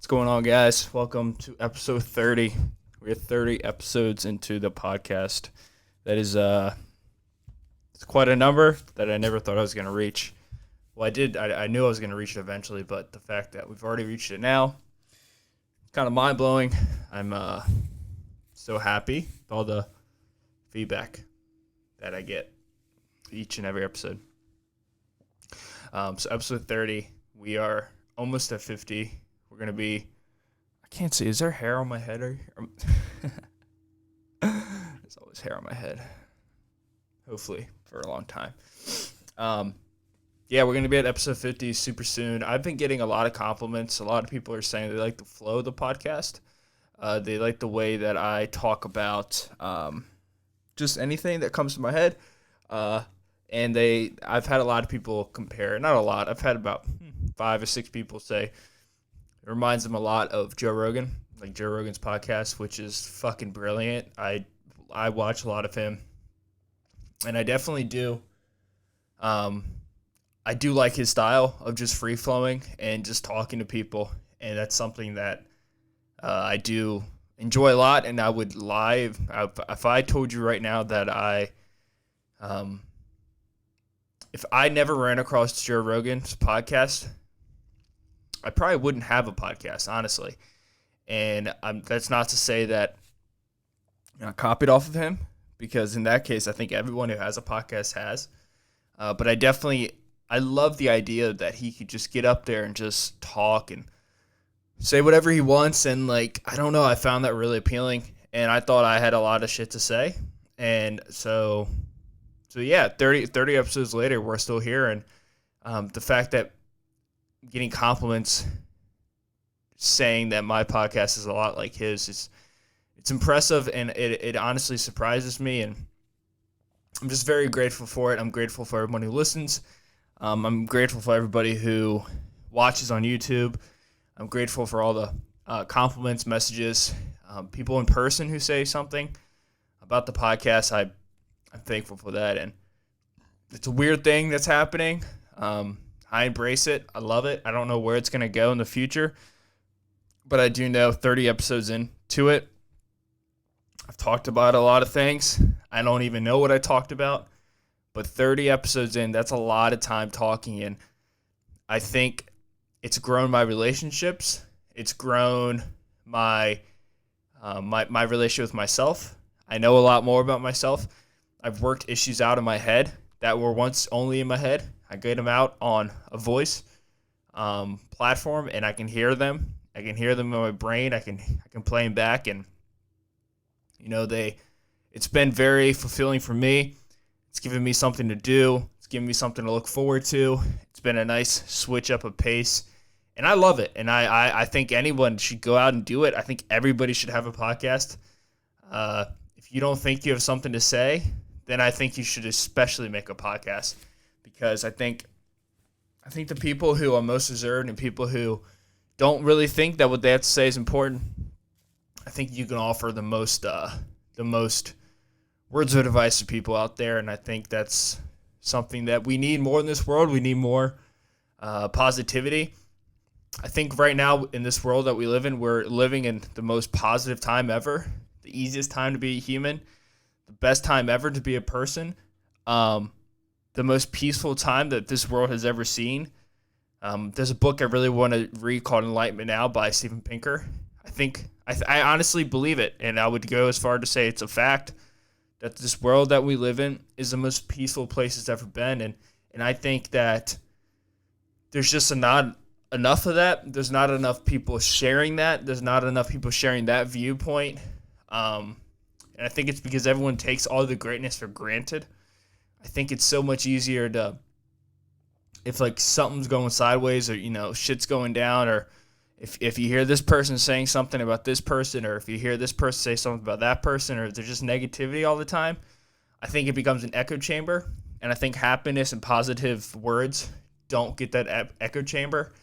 What's going on, guys? Welcome to episode 30. We're 30 episodes into the podcast. That is it's quite a number that I never thought I was going to reach. Well, I knew I was going to reach it eventually, but the fact that we've already reached it now, kind of mind-blowing. I'm so happy with all the feedback that I get each and every episode. So episode 30, we are almost at 50. We're going to be, I can't see, is there hair on my head? There's always hair on my head. Hopefully for a long time. Yeah, we're going to be at episode 50 super soon. I've been getting a lot of compliments. A lot of people are saying they like the flow of the podcast. They like the way that I talk about just anything that comes to my head. And I've had a lot of people compare, not a lot, I've had about 5 or 6 people say it reminds them a lot of Joe Rogan, like Joe Rogan's podcast, which is fucking brilliant. I watch a lot of him, and I definitely do. I do like his style of just free flowing and just talking to people, and that's something that I do enjoy a lot. And I would lie if I told you right now that if I never ran across Joe Rogan's podcast, I probably wouldn't have a podcast, honestly. And that's not to say that I copied off of him, because in that case, I think everyone who has a podcast has. But I love the idea that he could just get up there and just talk and say whatever he wants. And, like, I don't know, I found that really appealing. And I thought I had a lot of shit to say. And so yeah, 30 episodes later, we're still here. And the fact that getting compliments saying that my podcast is a lot like his, it's impressive, and it honestly surprises me, and I'm just very grateful for it. I'm grateful for everyone who listens. I'm grateful for everybody who watches on YouTube. I'm grateful for all the compliments, messages, people in person who say something about the podcast. I'm thankful for that, and it's a weird thing that's happening. I embrace it. I love it. I don't know where it's going to go in the future, but I do know 30 episodes into it, I've talked about a lot of things. I don't even know what I talked about, but 30 episodes in, that's a lot of time talking, and I think it's grown my relationships. It's grown my my relationship with myself. I know a lot more about myself. I've worked issues out in my head that were once only in my head. I get them out on a voice platform, and I can hear them. I can hear them in my brain. I can play them back, and it's been very fulfilling for me. It's given me something to do. It's given me something to look forward to. It's been a nice switch up of pace, and I love it. And I think anyone should go out and do it. I think everybody should have a podcast. If you don't think you have something to say, then I think you should especially make a podcast, because I think the people who are most reserved and people who don't really think that what they have to say is important, I think you can offer the most words of advice to people out there, and I think that's something that we need more in this world. We need more positivity. I think right now in this world that we live in, we're living in the most positive time ever, the easiest time to be a human, the best time ever to be a person, the most peaceful time that this world has ever seen. There's a book I really want to read called Enlightenment Now by Steven Pinker. I honestly believe it, and I would go as far to say it's a fact that this world that we live in is the most peaceful place it's ever been, and I think that there's just not enough of that. There's not enough people sharing that. There's not enough people sharing that viewpoint, and I think it's because everyone takes all the greatness for granted. I think it's so much easier to, if like something's going sideways, or shit's going down, or if you hear this person saying something about this person, or if you hear this person say something about that person, or if there's just negativity all the time, I think it becomes an echo chamber. And I think happiness and positive words don't get that echo chamber.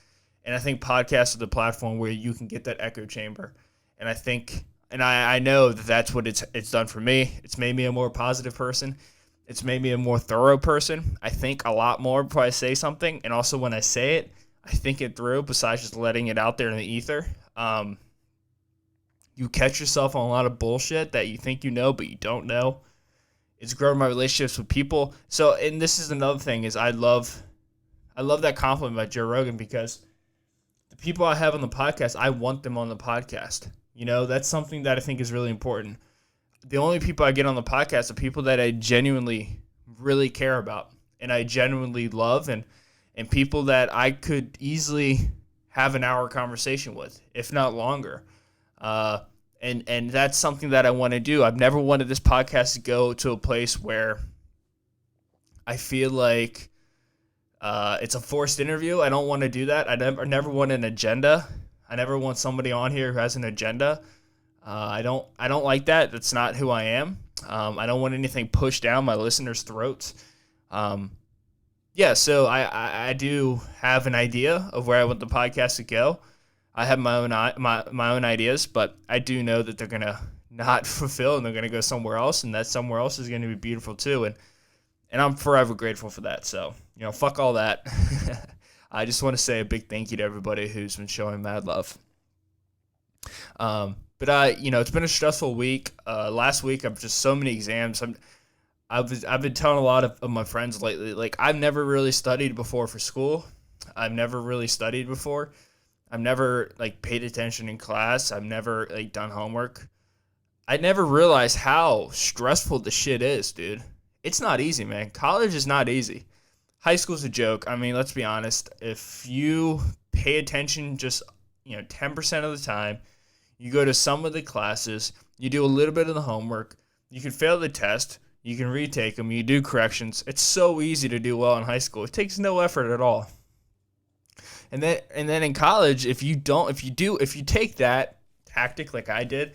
And I think podcasts are the platform where you can get that echo chamber. And I think, and I know that that's what it's done for me. It's made me a more positive person. It's made me a more thorough person. I think a lot more before I say something. And also when I say it, I think it through, besides just letting it out there in the ether. You catch yourself on a lot of bullshit that you think you know, but you don't know. It's growing my relationships with people. So, and this is another thing is I love that compliment by Joe Rogan because the people I have on the podcast, I want them on the podcast. You know, that's something that I think is really important. The only people I get on the podcast are people that I genuinely really care about and I genuinely love and people that I could easily have an hour conversation with, if not longer. And that's something that I want to do. I've never wanted this podcast to go to a place where I feel like it's a forced interview. I don't want to do that. I never want an agenda. I never want somebody on here who has an agenda. I don't like that. That's not who I am. I don't want anything pushed down my listeners' throats. So I do have an idea of where I want the podcast to go. I have my own ideas, but I do know that they're gonna not fulfill and they're gonna go somewhere else, and that somewhere else is gonna be beautiful too. And I'm forever grateful for that. So, fuck all that. I just want to say a big thank you to everybody who's been showing mad love. It's been a stressful week. Last week, I've just so many exams. I've been telling a lot of my friends lately, like, I've never really studied before for school. I've never really studied before. I've never, paid attention in class. I've never, done homework. I never realized how stressful the shit is, dude. It's not easy, man. College is not easy. High school's a joke. I mean, let's be honest. If you pay attention just, 10% of the time, you go to some of the classes, you do a little bit of the homework, you can fail the test, you can retake them, you do corrections. It's so easy to do well in high school. It takes no effort at all. And then in college, if you take that tactic like I did,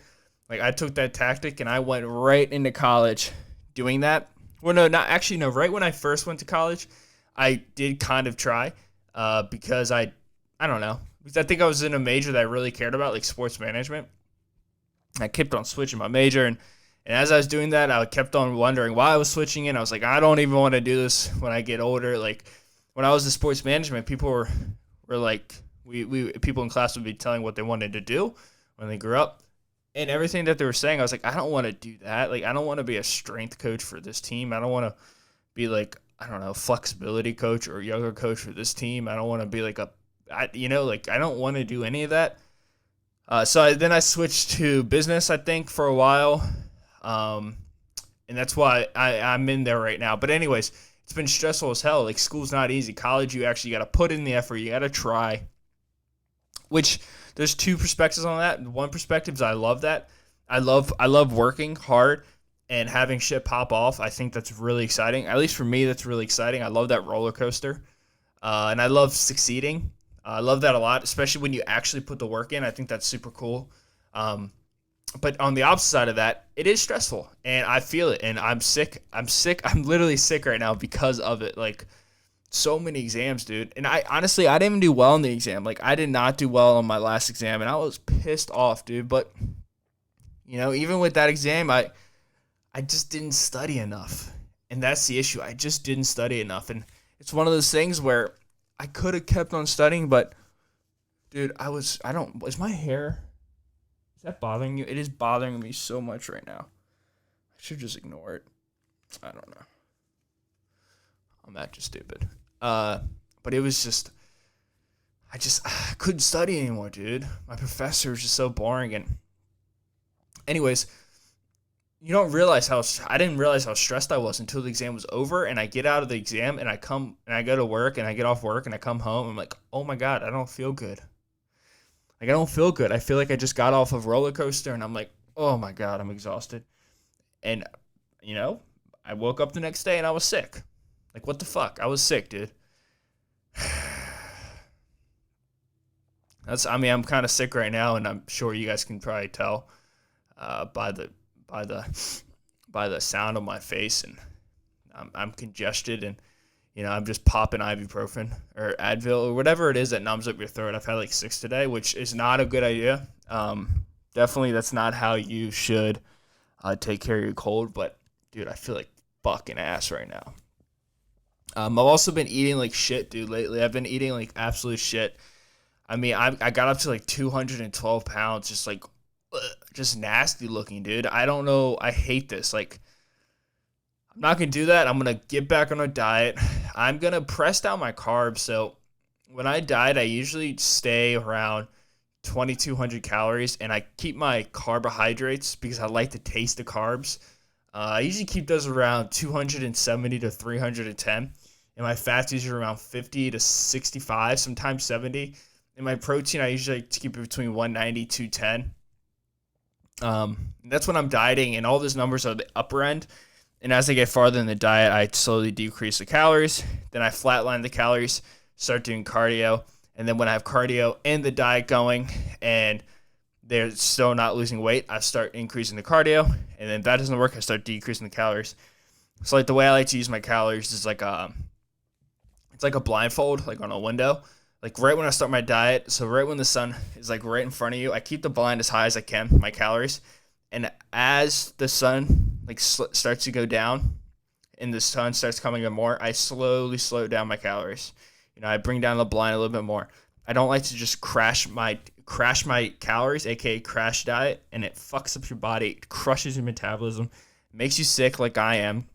like I took that tactic and I went right into college doing that. Well, no, right when I first went to college, I did kind of try because I don't know. Because I think I was in a major that I really cared about, like sports management. I kept on switching my major, and as I was doing that, I kept on wondering why I was switching it. I was like, I don't even want to do this when I get older. Like when I was in sports management, people were like, people in class would be telling what they wanted to do when they grew up. And everything that they were saying, I was like, I don't want to do that. Like, I don't want to be a strength coach for this team. I don't want to be like, I don't know, flexibility coach or yoga coach for this team. I don't want to be like I don't want to do any of that. So then I switched to business, I think, for a while. And that's why I'm in there right now. But anyways, it's been stressful as hell. Like, school's not easy. College, you actually got to put in the effort. You got to try. Which, there's two perspectives on that. One perspective is I love that. I love working hard and having shit pop off. I think that's really exciting. At least for me, that's really exciting. I love that roller coaster. And I love succeeding. I love that a lot, especially when you actually put the work in. I think that's super cool. But on the opposite side of that, it is stressful, and I feel it, and I'm sick. I'm literally sick right now because of it. Like, so many exams, dude. And I didn't even do well in the exam. Like, I did not do well on my last exam, and I was pissed off, dude. But, even with that exam, I just didn't study enough. And that's the issue. I just didn't study enough. And it's one of those things where I could have kept on studying, but, dude, is my hair, is that bothering you? It is bothering me so much right now. I should just ignore it. I don't know. I'm acting stupid. But it was just, I couldn't study anymore, dude. My professor was just so boring. And anyways, I didn't realize how stressed I was until the exam was over, and I get out of the exam and I go to work and I get off work and I come home. I'm like, oh my God, I don't feel good. Like, I don't feel good. I feel like I just got off of a roller coaster, and I'm like, oh my God, I'm exhausted. And, I woke up the next day and I was sick. Like, what the fuck? I was sick, dude. I'm kind of sick right now, and I'm sure you guys can probably tell by the sound of my face, and I'm congested, and I'm just popping ibuprofen or Advil or whatever it is that numbs up your throat. I've had like 6 today, which is not a good idea. Definitely, that's not how you should take care of your cold. But dude, I feel like fucking ass right now. I've also been eating like shit, dude, lately. I've been eating like absolute shit. I mean, I got up to like 212 pounds, just like, just nasty looking, dude. I don't know. I hate this. Like, I'm not going to do that. I'm going to get back on a diet. I'm going to press down my carbs. So when I diet, I usually stay around 2,200 calories, and I keep my carbohydrates because I like to taste the carbs. I usually keep those around 270 to 310, and my fats usually around 50 to 65, sometimes 70. And my protein, I usually like to keep it between 190, 210. That's when I'm dieting, and all those numbers are the upper end. And as I get farther in the diet, I slowly decrease the calories. Then I flatline the calories, start doing cardio. And then when I have cardio and the diet going and they're still not losing weight, I start increasing the cardio. And then if that doesn't work, I start decreasing the calories. So like the way I like to use my calories is like it's like a blindfold, like on a window. Like right when I start my diet, so right when the sun is like right in front of you, I keep the blind as high as I can, my calories. And as the sun like starts to go down and the sun starts coming in more, I slowly slow down my calories. You know, I bring down the blind a little bit more. I don't like to just crash my calories, aka crash diet, and it fucks up your body, it crushes your metabolism, makes you sick like I am,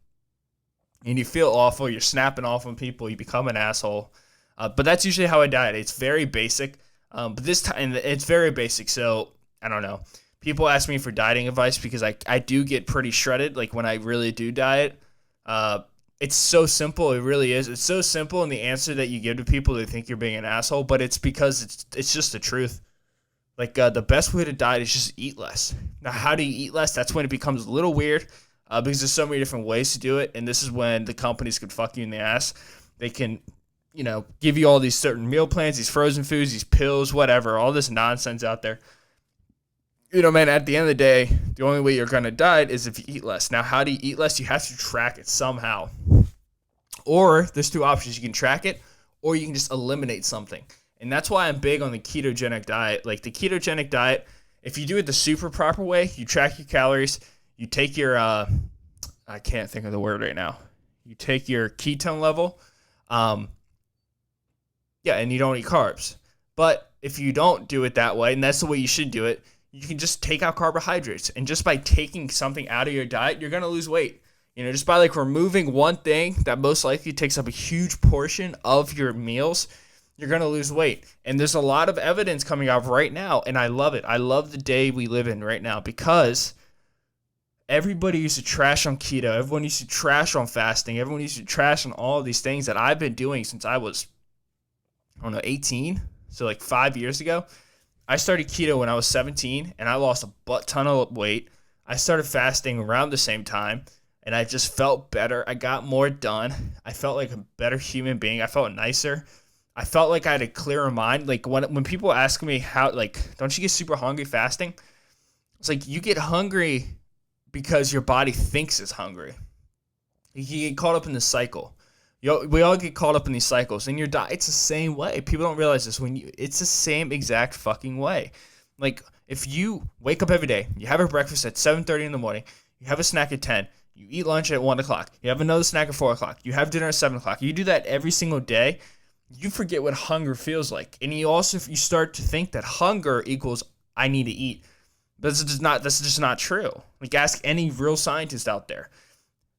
and you feel awful. You're snapping off on people. You become an asshole. But that's usually how I diet. It's very basic. But this time it's very basic. So I don't know. People ask me for dieting advice because I do get pretty shredded. Like when I really do diet. It's so simple. It really is. It's so simple in the answer that you give to people that think you're being an asshole, but it's because it's just the truth. Like the best way to diet is just eat less. Now, how do you eat less? That's when it becomes a little weird because there's so many different ways to do it, and this is when the companies could fuck you in the ass. They can, you know, give you all these certain meal plans, these frozen foods, these pills, whatever, all this nonsense out there. You know, man, at the end of the day, the only way you're going to diet is if you eat less. Now, how do you eat less? You have to track it somehow. Or there's two options. You can track it, or you can just eliminate something. And that's why I'm big on the ketogenic diet. Like the ketogenic diet, if you do it the super proper way, you track your calories, you take your, I can't think of the word right now. You take your ketone level, and you don't eat carbs. But if you don't do it that way, and that's the way you should do it, you can just take out carbohydrates. And just by taking something out of your diet, you're going to lose weight. You know, just by like removing one thing that most likely takes up a huge portion of your meals, you're going to lose weight. And there's a lot of evidence coming out right now, and I love it. I love the day we live in right now because everybody used to trash on keto. Everyone used to trash on fasting. Everyone used to trash on all of these things that I've been doing since I was, 18. So like 5 years ago. I started keto when I was 17, and I lost a butt ton of weight. I started fasting around the same time, and I just felt better. I got more done. I felt like a better human being. I felt nicer. I felt like I had a clearer mind. Like when people ask me how, like, don't you get super hungry fasting? It's like you get hungry because your body thinks it's hungry. You get caught up in the cycle. We all get caught up in these cycles, and your diet's the same way. People don't realize this. It's the same exact fucking way. Like if you wake up every day, you have a breakfast at 7:30 in the morning, you have a snack at 10, you eat lunch at 1 o'clock, you have another snack at 4 o'clock, you have dinner at 7 o'clock. You do that every single day, you forget what hunger feels like, and you start to think that hunger equals I need to eat. That's just not true. Like ask any real scientist out there.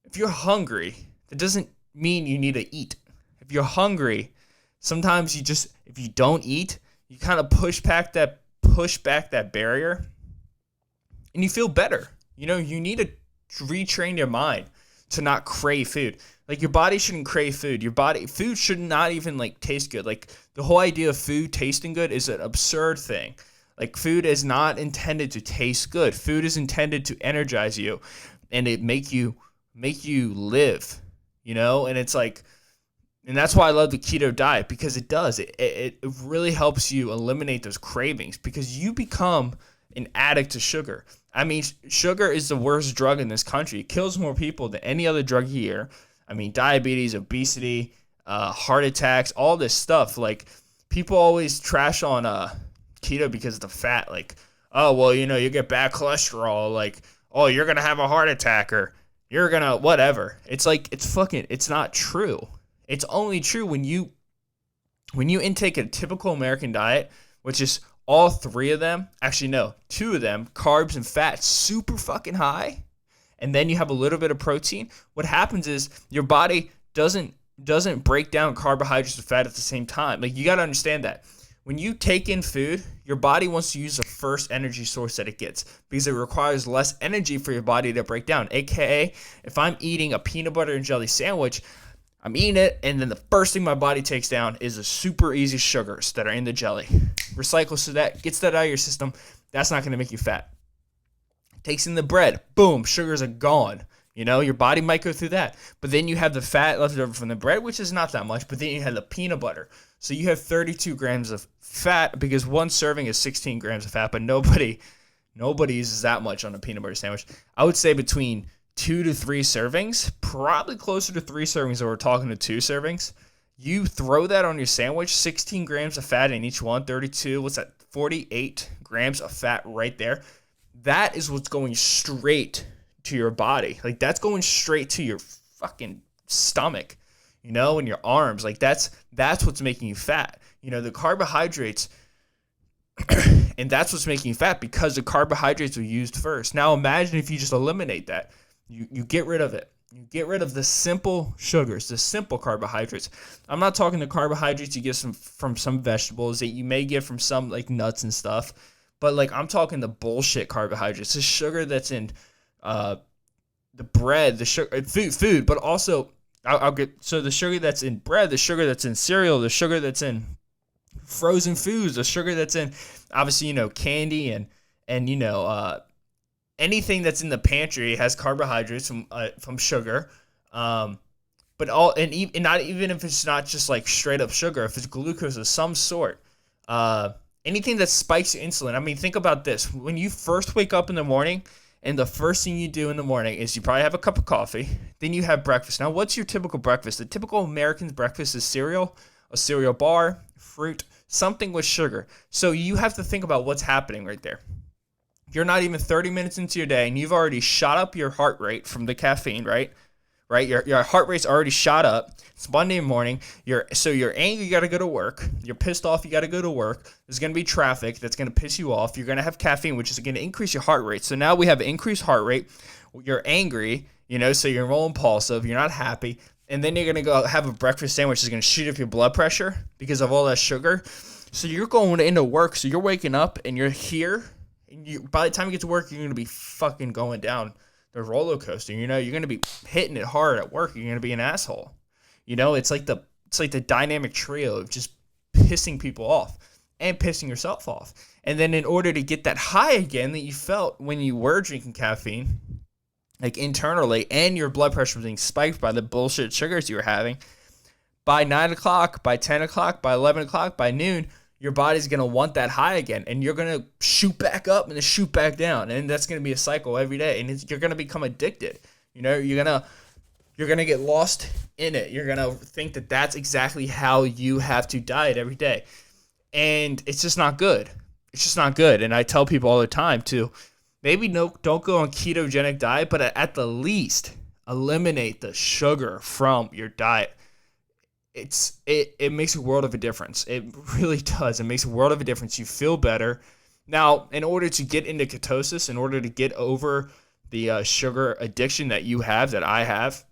If you're hungry, that doesn't mean you need to eat. If you're hungry, sometimes if you don't eat, you kind of push back that barrier and you feel better. You know, you need to retrain your mind to not crave food. Like your body shouldn't crave food. Food should not even like taste good. Like the whole idea of food tasting good is an absurd thing. Like food is not intended to taste good. Food is intended to energize you and it make you live. You know, and it's like, and that's why I love the keto diet because it does. It really helps you eliminate those cravings because you become an addict to sugar. I mean, sugar is the worst drug in this country. It kills more people than any other drug here. I mean, diabetes, obesity, heart attacks, all this stuff. Like people always trash on keto because of the fat. Like, oh, well, you know, you get bad cholesterol. Like, oh, you're going to have a heart attack or you're gonna whatever. It's like it's not true. It's only true when you intake a typical American diet which is all three of them, actually no, two of them, carbs and fat, super fucking high, and then you have a little bit of protein, what happens is your body doesn't break down carbohydrates and fat at the same time. Like, you got to understand that. When you take in food, your body wants to use the first energy source that it gets because it requires less energy for your body to break down. AKA, if I'm eating a peanut butter and jelly sandwich, I'm eating it, and then the first thing my body takes down is the super easy sugars that are in the jelly. Recycles, so that gets that out of your system. That's not going to make you fat. Takes in the bread. Boom, sugars are gone. You know, your body might go through that. But then you have the fat left over from the bread, which is not that much. But then you have the peanut butter. So you have 32 grams of fat because one serving is 16 grams of fat. But nobody uses that much on a peanut butter sandwich. I would say between 2 to 3 servings, probably closer to 3 servings, or we're talking to 2 servings. You throw that on your sandwich, 16 grams of fat in each one, 32, what's that, 48 grams of fat right there. That is what's going straight to your body. Like, that's going straight to your fucking stomach, you know, and your arms. Like, that's what's making you fat. You know, the carbohydrates, and that's what's making you fat because the carbohydrates are used first. Now, imagine if you just eliminate that. You get rid of it. You get rid of the simple sugars, the simple carbohydrates. I'm not talking the carbohydrates you get from some vegetables that you may get from some, like, nuts and stuff. But, like, I'm talking the bullshit carbohydrates, the sugar that's in the bread, the sugar, food, but also I'll get, so the sugar that's in bread, the sugar that's in cereal, the sugar that's in frozen foods, the sugar that's in, obviously, you know, candy and you know, anything that's in the pantry has carbohydrates from sugar. But not even if it's not just like straight up sugar, if it's glucose of some sort, anything that spikes your insulin. I mean, think about this. When you first wake up in the morning, and the first thing you do in the morning is you probably have a cup of coffee, then you have breakfast. Now, what's your typical breakfast? The typical American's breakfast is cereal, a cereal bar, fruit, something with sugar. So you have to think about what's happening right there. You're not even 30 minutes into your day, and you've already shot up your heart rate from the caffeine, right? Your heart rate's already shot up. It's Monday morning. You're angry, you got to go to work. You're pissed off, you got to go to work. There's going to be traffic that's going to piss you off. You're going to have caffeine, which is going to increase your heart rate. So now we have increased heart rate. You're angry, you know, so you're more impulsive. You're not happy. And then you're going to go have a breakfast sandwich that's going to shoot up your blood pressure because of all that sugar. So you're going into work. So you're waking up and you're here. And by the time you get to work, you're going to be fucking going down the roller coaster. You know, you're going to be hitting it hard at work. You're going to be an asshole. You know, it's like the dynamic trio of just pissing people off and pissing yourself off. And then in order to get that high again that you felt when you were drinking caffeine, like internally, and your blood pressure was being spiked by the bullshit sugars you were having, by 9 o'clock, by 10 o'clock, by 11 o'clock, by noon, your body's going to want that high again, and you're going to shoot back up and then shoot back down, and that's going to be a cycle every day, and you're going to become addicted. You know, you're going to get lost in it. You're going to think that that's exactly how you have to diet every day, and it's just not good. It's just not good, and I tell people all the time to maybe don't go on ketogenic diet, but at the least eliminate the sugar from your diet. It makes a world of a difference. It really does. It makes a world of a difference. You feel better. Now, in order to get into ketosis, in order to get over the sugar addiction that you have, that I have,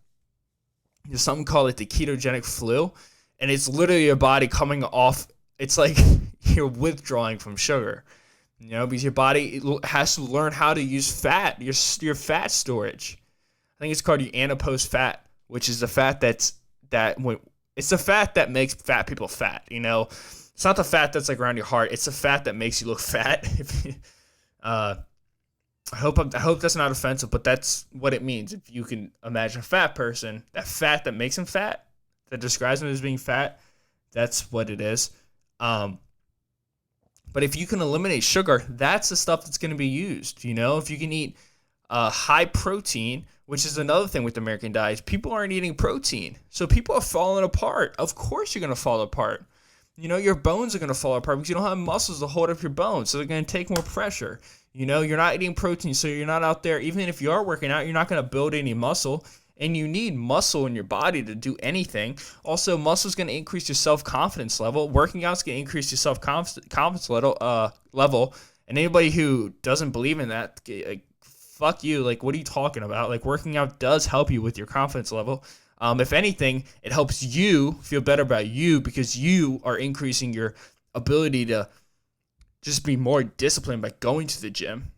there's something called the ketogenic flu, and it's literally your body coming off. It's like you're withdrawing from sugar, you know, because your body has to learn how to use fat, your fat storage. I think it's called your adipose fat, which is the fat it's the fat that makes fat people fat, you know. It's not the fat that's like around your heart. It's the fat that makes you look fat. I hope that's not offensive, but that's what it means. If you can imagine a fat person, that fat that makes him fat, that describes him as being fat, that's what it is. But if you can eliminate sugar, that's the stuff that's going to be used. You know, if you can eat high protein, which is another thing with American diets, people aren't eating protein. So people are falling apart. Of course you're going to fall apart. You know, your bones are going to fall apart because you don't have muscles to hold up your bones. So they're going to take more pressure. You know, you're not eating protein, so you're not out there. Even if you are working out, you're not going to build any muscle. And you need muscle in your body to do anything. Also, muscle is going to increase your self-confidence level. Working out is going to increase your self-confidence level. And anybody who doesn't believe in that, like, fuck you. Like, what are you talking about? Like, working out does help you with your confidence level. If anything, it helps you feel better about you because you are increasing your ability to just be more disciplined by going to the gym,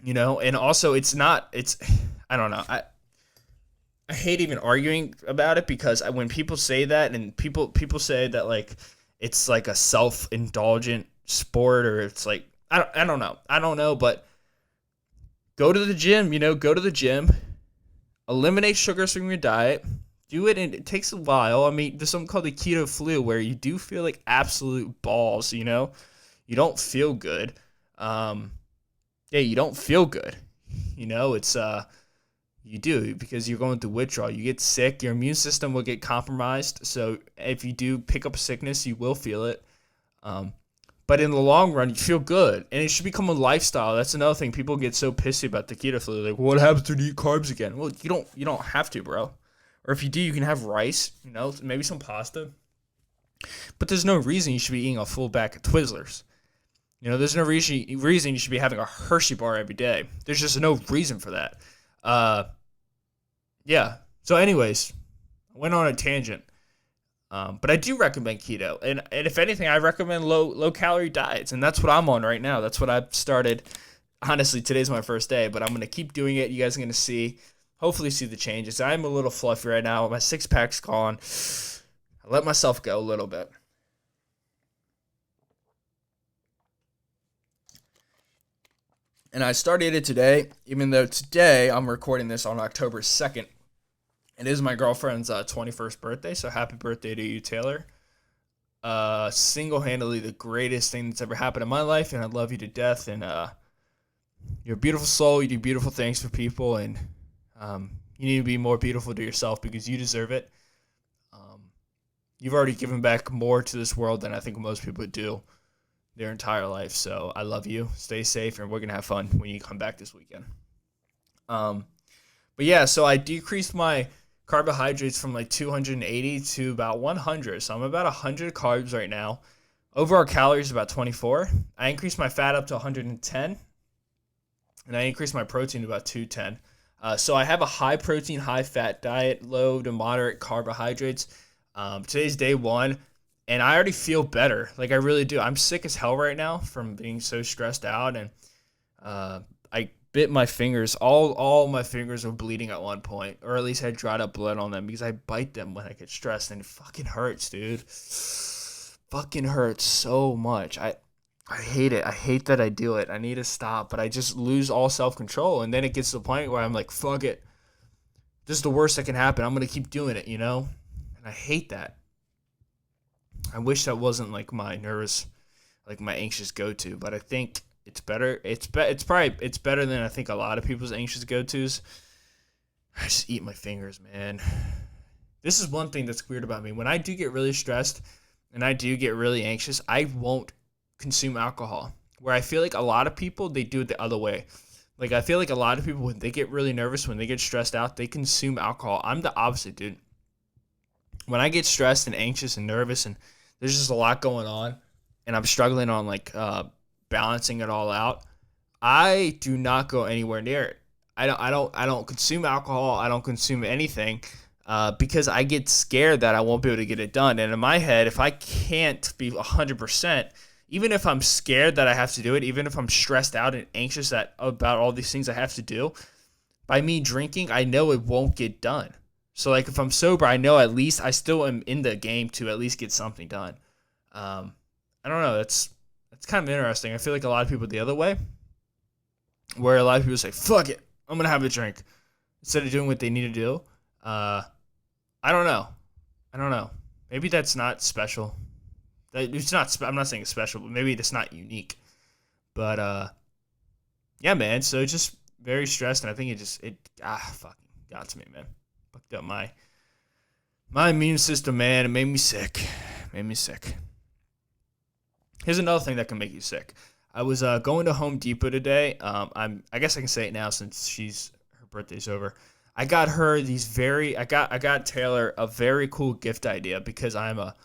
and also I don't know. I hate even arguing about it because when people say that and people say that like it's like a self-indulgent sport or it's like I don't know. I don't know, but go to the gym, go to the gym, eliminate sugars from your diet. Do it, and it takes a while. I mean, there's something called the keto flu where you do feel like absolute balls, You don't feel good. You don't feel good. It's you do because you're going through withdrawal. You get sick, your immune system will get compromised. So if you do pick up a sickness, you will feel it. But in the long run, you feel good, and it should become a lifestyle. That's another thing. People get so pissy about the keto flu. Like, what happens when you eat carbs again? Well, you don't have to, bro. Or if you do, you can have rice, maybe some pasta. But there's no reason you should be eating a full bag of Twizzlers. There's no reason you should be having a Hershey bar every day. There's just no reason for that. Yeah. So anyways, I went on a tangent. But I do recommend keto. And if anything, I recommend low calorie diets. And that's what I'm on right now. That's what I've started. Honestly, today's my first day, but I'm going to keep doing it. You guys are going to hopefully see the changes. I'm a little fluffy right now. My six-pack's gone. I let myself go a little bit. And I started it today, even though today I'm recording this on October 2nd. It is my girlfriend's 21st birthday, so happy birthday to you, Taylor. Single-handedly the greatest thing that's ever happened in my life, and I love you to death. And you're a beautiful soul. You do beautiful things for people, and you need to be more beautiful to yourself because you deserve it. You've already given back more to this world than I think most people do their entire life. So I love you. Stay safe, and we're going to have fun when you come back this weekend. But yeah, so I decreased my carbohydrates from like 280 to about 100. So I'm about 100 carbs right now. Overall calories about 24. I increased my fat up to 110. And I increased my protein to about 210. So I have a high protein, high fat diet, low to moderate carbohydrates. Today's day one, and I already feel better. Like I really do. I'm sick as hell right now from being so stressed out, and I bit my fingers. All my fingers were bleeding at one point, or at least had dried up blood on them because I bite them when I get stressed, and it fucking hurts, dude. Fucking hurts so much. I hate it. I hate that I do it. I need to stop, but I just lose all self-control, and then it gets to the point where I'm like, fuck it. This is the worst that can happen. I'm going to keep doing it, And I hate that. I wish that wasn't like my nervous, like my anxious go-to, but I think it's better. It's better than I think a lot of people's anxious go-tos. I just eat my fingers, man. This is one thing that's weird about me. When I do get really stressed and I do get really anxious, I won't consume alcohol. Where I feel like a lot of people, they do it the other way. Like I feel like a lot of people, when they get really nervous, when they get stressed out, they consume alcohol. I'm the opposite, dude. When I get stressed and anxious and nervous and there's just a lot going on and I'm struggling on like balancing it all out, I do not go anywhere near it. I don't consume alcohol. I don't consume anything because I get scared that I won't be able to get it done. And in my head, if I can't be 100%, even if I'm scared that I have to do it, even if I'm stressed out and anxious about all these things I have to do, by me drinking, I know it won't get done. So, like, if I'm sober, I know at least I still am in the game to at least get something done. I don't know. That's kind of interesting. I feel like a lot of people the other way, where a lot of people say, fuck it, I'm going to have a drink, instead of doing what they need to do. I don't know. Maybe that's not special. It's not. I'm not saying it's special, but maybe it's not unique. But, yeah, man. So, just very stressed, and I think it fucking got to me, man. Fucked up my immune system, man. It made me sick. Here's another thing that can make you sick. I was going to Home Depot today. I guess I can say it now since her birthday's over. I got her I got Taylor a very cool gift idea because I'm a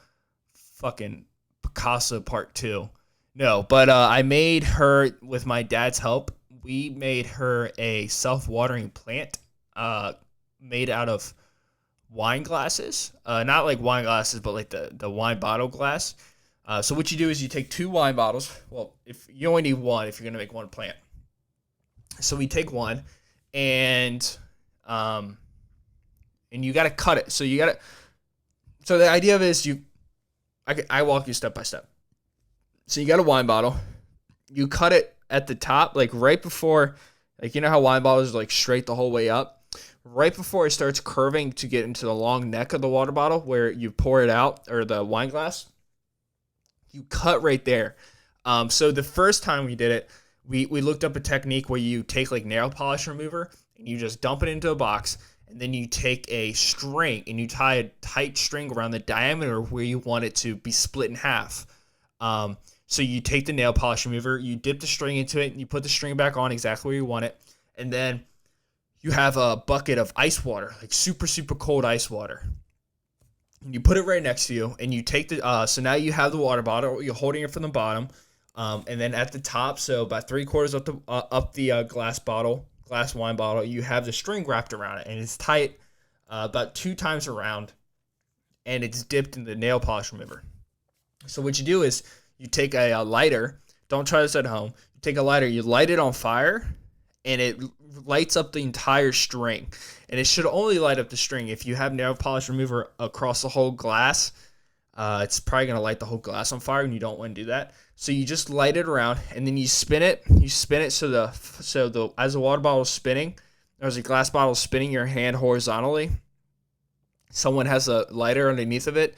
fucking Picasso part two. No, but I made her with my dad's help. We made her a self-watering plant, uh, made out of wine glasses. Not like wine glasses, but like the wine bottle glass. So what you do is you take two wine bottles. Well, if you only need one if you're gonna make one plant. So we take one, and um, and you gotta cut it. So you gotta. So the idea of it is I walk you step by step. So you got a wine bottle. You cut it at the top, like right before, like you know how wine bottles are like straight the whole way up. Right before it starts curving to get into the long neck of the water bottle where you pour it out, or the wine glass, you cut right there. So the first time we did it, we looked up a technique where you take like nail polish remover and you just dump it into a box, and then you take a string and you tie a tight string around the diameter where you want it to be split in half. So you take the nail polish remover, you dip the string into it, and you put the string back on exactly where you want it, and then you have a bucket of ice water, like super, super cold ice water. And you put it right next to you, and you take so now you have the water bottle, you're holding it from the bottom, and then at the top, so about 3/4 up the glass wine bottle, you have the string wrapped around it, and it's tight about 2 times around, and it's dipped in the nail polish remover. So what you do is you take a lighter. Don't try this at home. You take a lighter, you light it on fire, and it lights up the entire string. And it should only light up the string. If you have nail polish remover across the whole glass, it's probably going to light the whole glass on fire, and you don't want to do that. So you just light it around, and then you spin it. You spin it so as the water bottle is spinning, or as a glass bottle is spinning your hand horizontally, someone has a lighter underneath of it.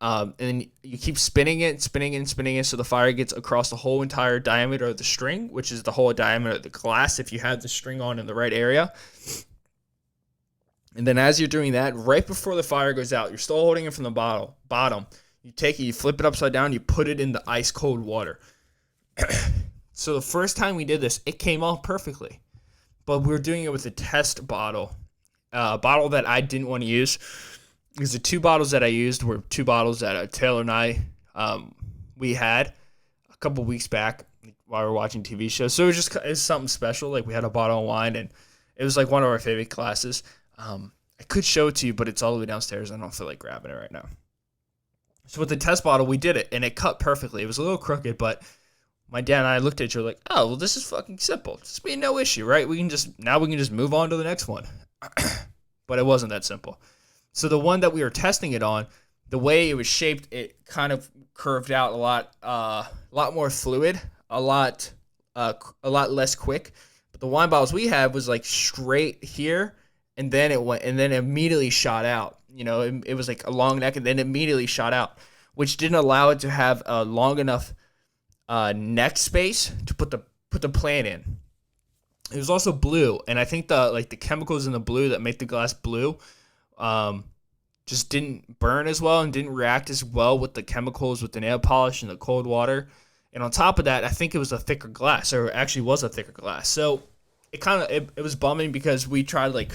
And then you keep spinning it, so the fire gets across the whole entire diameter of the string, which is the whole diameter of the glass if you have the string on in the right area. And then as you're doing that, right before the fire goes out, you're still holding it from the bottom. You take it, you flip it upside down, you put it in the ice cold water. So the first time we did this, it came out perfectly. But we were doing it with a test bottle, a bottle that I didn't want to use. Because the 2 bottles that I used were 2 bottles that Taylor and I we had a couple weeks back while we were watching TV shows. So it was something special. Like we had a bottle of wine, and it was like one of our favorite glasses. I could show it to you, but it's all the way downstairs. I don't feel like grabbing it right now. So with the test bottle, we did it, and it cut perfectly. It was a little crooked, but my dad and I looked at each other like, oh, well, this is fucking simple. This be no issue, right? We can just move on to the next one. But it wasn't that simple. So the one that we were testing it on, the way it was shaped, it kind of curved out a lot more fluid, a lot less quick. But the wine bottles we had was like straight here, and then it immediately shot out. You know, it was like a long neck, and then immediately shot out, which didn't allow it to have a long enough neck space to put the plant in. It was also blue, and I think the chemicals in the blue that make the glass blue just didn't burn as well and didn't react as well with the chemicals, with the nail polish and the cold water. And on top of that, I think it was a thicker glass, or it actually was a thicker glass. So it was bumming because we tried like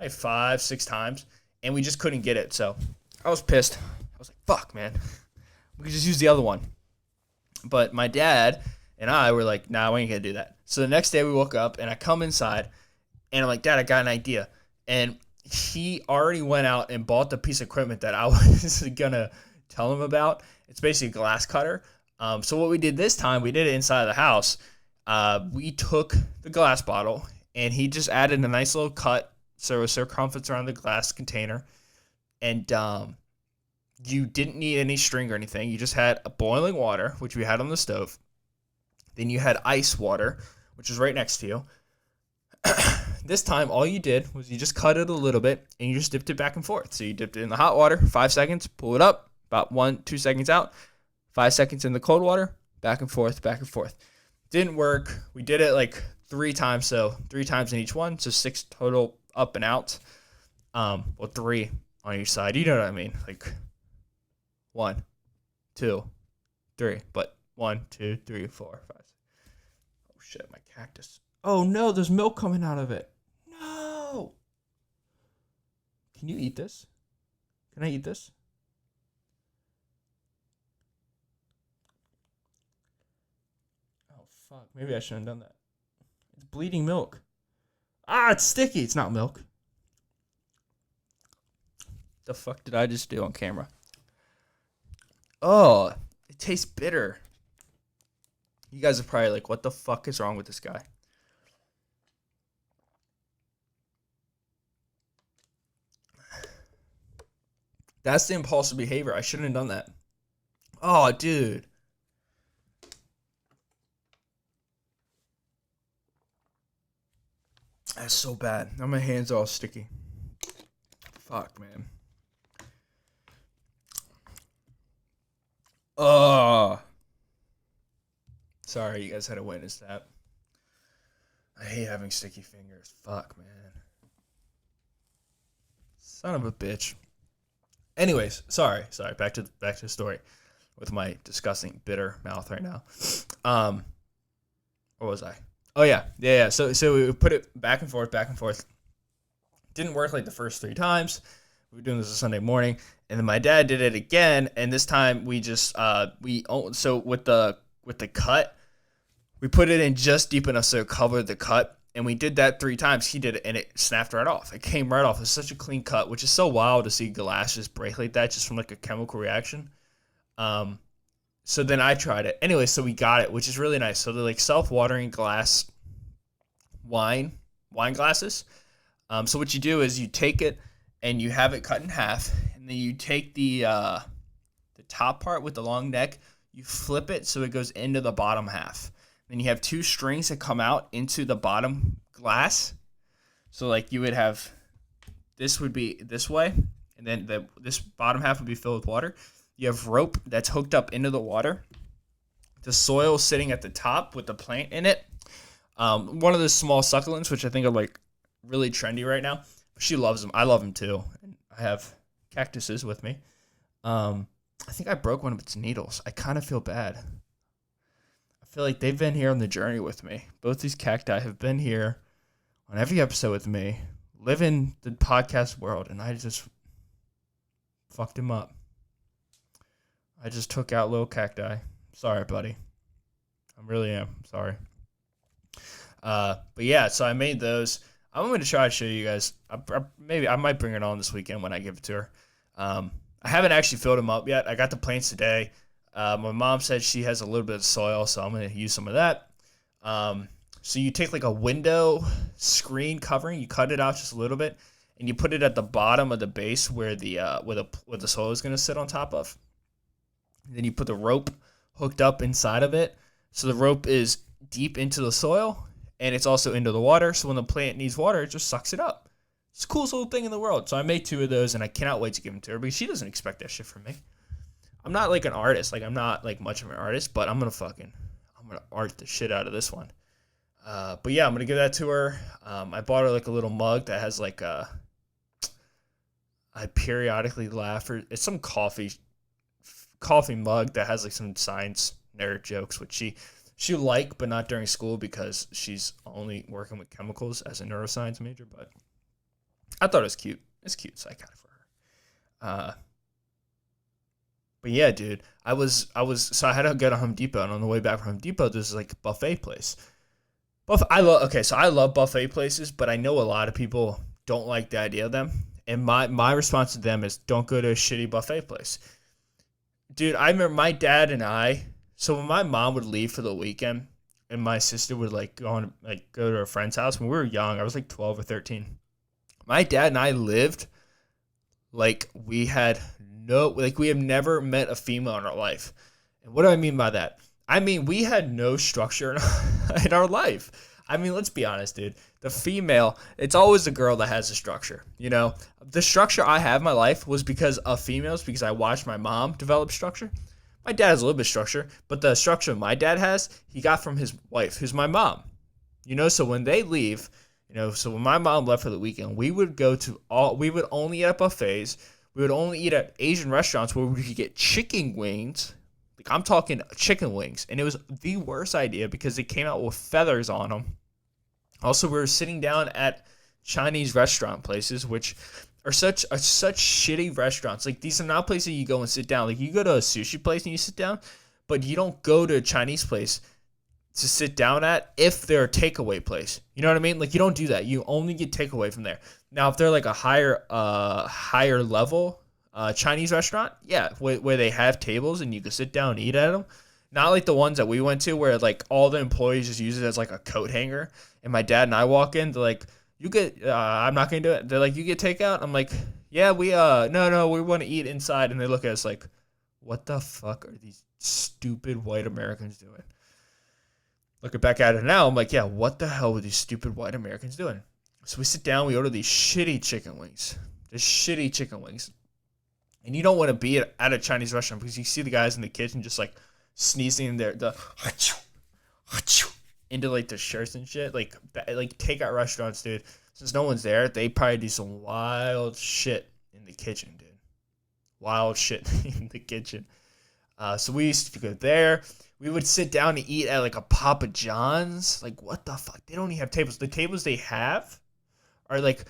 5-6 times, and we just couldn't get it. So I was pissed. I was like, fuck, man. We could just use the other one. But my dad and I were like, nah, we ain't gonna do that. So the next day we woke up, and I come inside, and I'm like, Dad, I got an idea. And he already went out and bought the piece of equipment that I was gonna tell him about. It's basically a glass cutter. So what we did this time, we did it inside of the house. We took the glass bottle, and he just added a nice little cut, so a circumference around the glass container. And you didn't need any string or anything. You just had a boiling water, which we had on the stove. Then you had ice water, which was right next to you. This time, all you did was you just cut it a little bit, and you just dipped it back and forth. So you dipped it in the hot water, 5 seconds, pull it up, about 1-2 seconds out, 5 seconds in the cold water, back and forth, back and forth. Didn't work. We did it like 3 times, so 3 times in each one, so 6 total up and out. 3 on each side. You know what I mean? Like 1, 2, 3, but 1, 2, 3, 4, 5. Oh shit, my cactus. Oh no, there's milk coming out of it. No. Can you eat this? Can I eat this? Oh, fuck. Maybe I shouldn't have done that. It's bleeding milk. Ah, it's sticky. It's not milk. The fuck did I just do on camera? Oh, it tastes bitter. You guys are probably like, what the fuck is wrong with this guy? That's the impulsive behavior. I shouldn't have done that. Oh, dude. That's so bad. Now my hands are all sticky. Fuck, man. Oh. Sorry, you guys had to witness that. I hate having sticky fingers. Fuck, man. Son of a bitch. Anyways, sorry. Back to the story with my disgusting bitter mouth right now. Where was I? Oh yeah. So we put it back and forth. Didn't work like the first 3 times. We were doing this on Sunday morning, and then my dad did it again, and this time we just so with the cut, we put it in just deep enough so it covered the cut. And we did that 3 times. He did it, and it snapped right off. It came right off. It's such a clean cut, which is so wild to see glass just break like that, just from like a chemical reaction. So then I tried it. Anyway, so we got it, which is really nice. So they're like self-watering glass wine glasses. So what you do is you take it and you have it cut in half, and then you take the top part with the long neck, you flip it so it goes into the bottom half. Then you have 2 strings that come out into the bottom glass. So like you would have, this would be this way, and then this bottom half would be filled with water. You have rope that's hooked up into the water. The soil sitting at the top with the plant in it. One of the small succulents, which I think are like really trendy right now. She loves them. I love them too. And I have cactuses with me. I think I broke one of its needles. I kind of feel bad. I feel like they've been here on the journey with me. Both these cacti have been here on every episode with me, living the podcast world, and I just fucked him up. I just took out little cacti. Sorry, buddy. I really am. Sorry. But yeah, so I made those. I'm going to try to show you guys. Maybe I might bring it on this weekend when I give it to her. I haven't actually filled them up yet. I got the plants today. My mom said she has a little bit of soil, so I'm going to use some of that. So you take like a window screen covering, you cut it out just a little bit, and you put it at the bottom of the base where the soil is going to sit on top of. And then you put the rope hooked up inside of it, so the rope is deep into the soil, and it's also into the water, so when the plant needs water, it just sucks it up. It's the coolest little thing in the world. So I made 2 of those, and I cannot wait to give them to her, because she doesn't expect that shit from me. I'm not like an artist. Like, I'm not like much of an artist, but I'm going to art the shit out of this one. But yeah, I'm going to give that to her. I bought her like a little mug that has like I periodically laugh, or it's some coffee mug that has like some science nerd jokes, which she like, but not during school because she's only working with chemicals as a neuroscience major. But I thought it was cute. It's cute, so I got it for her. But yeah, dude, so I had to go to Home Depot, and on the way back from Home Depot, there's like a buffet place. I love buffet places, but I know a lot of people don't like the idea of them. And my response to them is, don't go to a shitty buffet place. Dude, I remember my dad and I, so when my mom would leave for the weekend and my sister would go to her friend's house when we were young, I was like 12 or 13. My dad and I lived like we have never met a female in our life. And what do I mean by that? I mean, we had no structure in our life. I mean, let's be honest, dude. The female, it's always the girl that has the structure. You know, the structure I have in my life was because of females, because I watched my mom develop structure. My dad has a little bit of structure, but the structure my dad has, he got from his wife, who's my mom. You know, so when they leave, so when my mom left for the weekend, we would only eat at buffets. We would only eat at Asian restaurants where we could get chicken wings. Like, I'm talking chicken wings. And it was the worst idea because they came out with feathers on them. Also, we were sitting down at Chinese restaurant places, which are such shitty restaurants. Like, these are not places you go and sit down. Like, you go to a sushi place and you sit down, but you don't go to a Chinese place to sit down at if they're a takeaway place. You know what I mean? Like, you don't do that. You only get takeaway from there. Now, if they're like a higher level Chinese restaurant, yeah, where they have tables and you can sit down and eat at them. Not like the ones that we went to where like all the employees just use it as like a coat hanger. And my dad and I walk in, they're like, you get, I'm not going to do it. They're like, you get takeout? I'm like, yeah, no, we want to eat inside. And they look at us like, what the fuck are these stupid white Americans doing? Looking back at it now, I'm like, yeah, what the hell were these stupid white Americans doing? So we sit down, we order these shitty chicken wings. And you don't want to be at a Chinese restaurant because you see the guys in the kitchen just like sneezing in into like their shirts and shit. Like takeout restaurants, dude. Since no one's there, they probably do some wild shit in the kitchen, dude. Wild shit in the kitchen. So we used to go there. We would sit down and eat at like a Papa John's. Like, what the fuck? They don't even have tables. The tables they have are like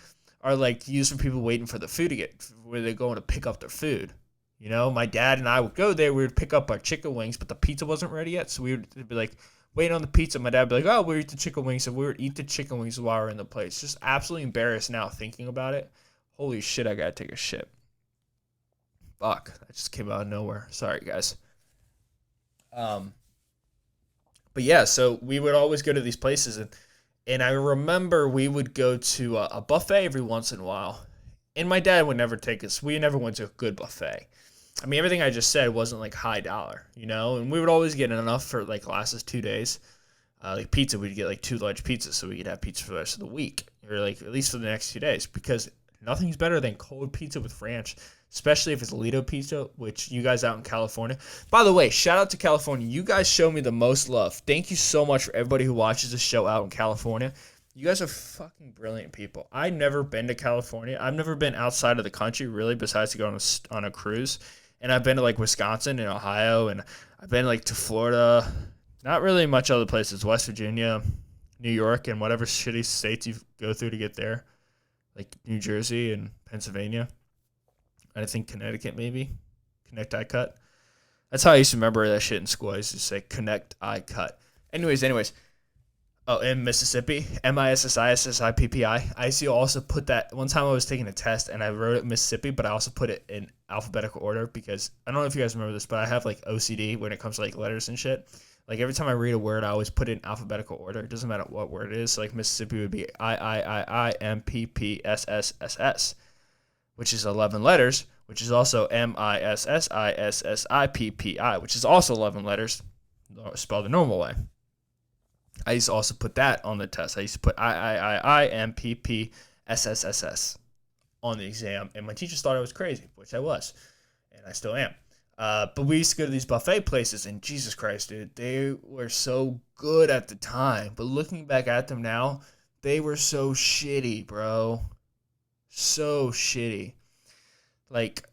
used for people waiting for the food to get, where they're going to pick up their food. You know, my dad and I would go there. We would pick up our chicken wings, but the pizza wasn't ready yet. So we would be like waiting on the pizza. My dad would be like, oh, we'll eat the chicken wings. So we would eat the chicken wings while we're in the place. Just absolutely embarrassed now thinking about it. Holy shit, I gotta take a shit. Fuck, that just came out of nowhere. Sorry, guys. But yeah, so we would always go to these places, and I remember we would go to a buffet every once in a while, and my dad would never take us. We never went to a good buffet. I mean, everything I just said wasn't like high dollar, you know, and we would always get enough for like last us 2 days. Like pizza, we'd get like 2 large pizzas so we could have pizza for the rest of the week, or like at least for the next 2 days, because nothing's better than cold pizza with ranch, especially if it's Lido pizza, which you guys out in California. By the way, shout out to California. You guys show me the most love. Thank you so much for everybody who watches the show out in California. You guys are fucking brilliant people. I've never been to California. I've never been outside of the country, really, besides to go on a cruise. And I've been to like Wisconsin and Ohio, and I've been like to Florida. Not really much other places. West Virginia, New York, and whatever shitty states you go through to get there. Like New Jersey and Pennsylvania. I think Connecticut, maybe. Connect-I-Cut. That's how I used to remember that shit in school. I used to say Connect-I-Cut. Anyways. Oh, and Mississippi. Mississippi. I used to also put that. One time I was taking a test and I wrote it Mississippi, but I also put it in alphabetical order because I don't know if you guys remember this, but I have like OCD when it comes to like letters and shit. Like every time I read a word, I always put it in alphabetical order. It doesn't matter what word it is. So like Mississippi would be IMPPSSSS, which is 11 letters, which is also MISSISSIPPI, which is also 11 letters, spelled the normal way. I used to also put that on the test. I used to put IMPPSSSS on the exam, and my teachers thought I was crazy, which I was, and I still am. But we used to go to these buffet places, and Jesus Christ, dude, they were so good at the time. But looking back at them now, they were so shitty, bro. So shitty. Like,